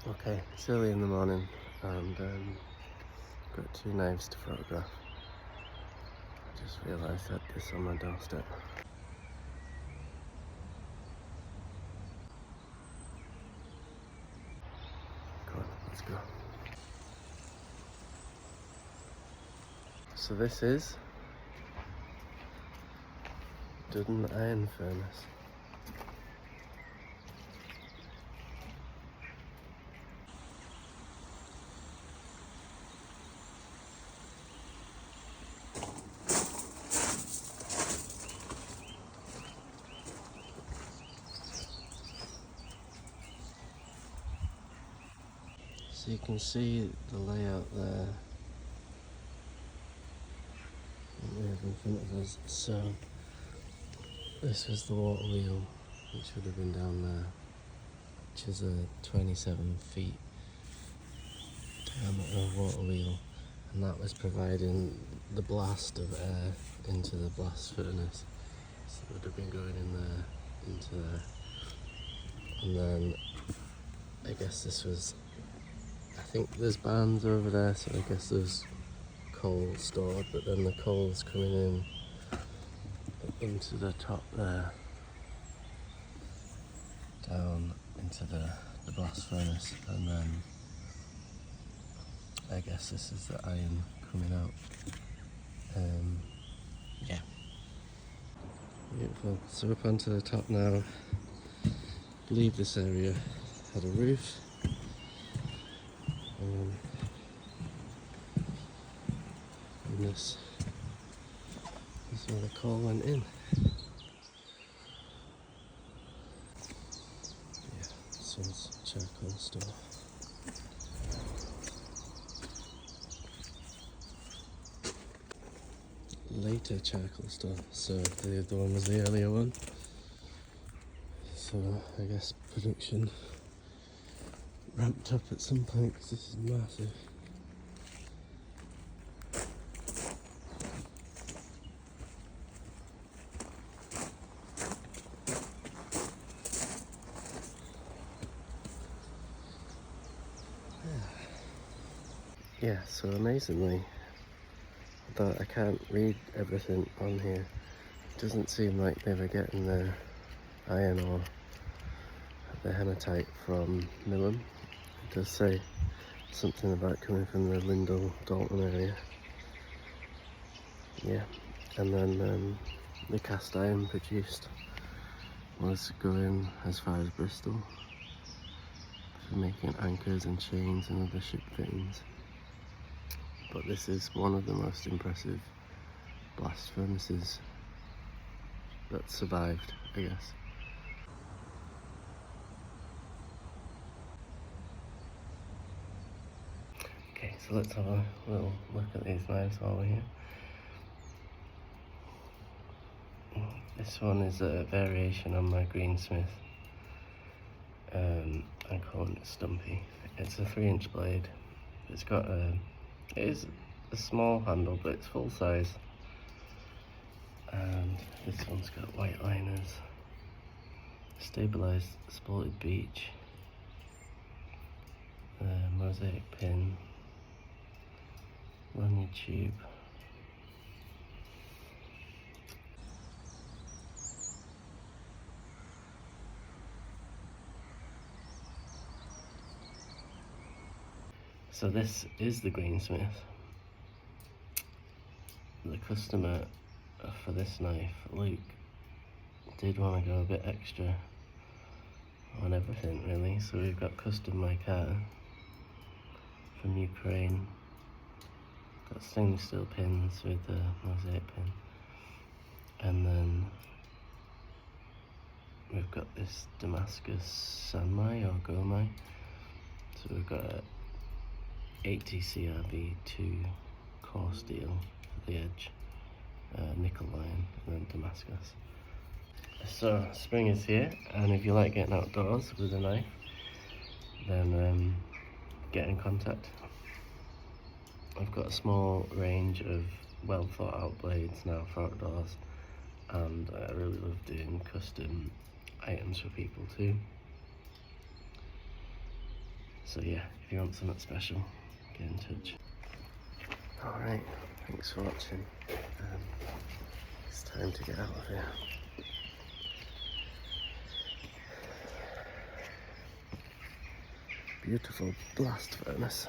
Okay, it's early in the morning and got two knives to photograph. I just realised I had this on my doorstep. Come on, let's go. So this is Duddon Iron Furnace. So you can see the layout there that we have in front of us. So this was the water wheel, which would have been down there, which is a 27 feet diameter water wheel, and that was providing the blast of air into the blast furnace. So it would have been going in there, into there, and then I guess this was, I think there's barns over there, so I guess there's coal stored, but then the coal's coming in into the top there, down into the blast furnace, and then I guess this is the iron coming out. Yeah. Beautiful. So up onto the top now. I believe this area had a roof. And this is where the coal went in. Yeah, this one's charcoal store. Later charcoal store, so the other one was the earlier one. So I guess production ramped up at some point because this is massive. Yeah, so amazingly, although I can't read everything on here, it doesn't seem like they were getting their iron or the hematite from Millom. It does say something about coming from the Lindell Dalton area. Yeah, and then the cast iron produced was going as far as Bristol for making anchors and chains and other ship fittings. But this is one of the most impressive blast furnaces that survived, I guess. Okay, so let's have a little look at these knives while we're here. This one is a variation on my greensmith. I'm calling it Stumpy. It's a 3-inch blade. It's got it is a small handle, but it's full size. And this one's got white liners, stabilised sported beach, mosaic pin, lanyard tube. So this is the greensmith. The customer for this knife, Luke, did want to go a bit extra on everything really, so we've got custom mica from Ukraine, got stainless steel pins with the mosaic pin, and then we've got this Damascus Sanmai or Gomai, so we've got a 80 CRV2 core steel for the edge, nickel line, and then Damascus. So spring is here, and if you like getting outdoors with a knife, then get in contact. I've got a small range of well thought out blades now for outdoors, and I really love doing custom items for people too. So yeah, if you want something special, get in touch. Alright, thanks for watching. It's time to get out of here. Beautiful blast furnace.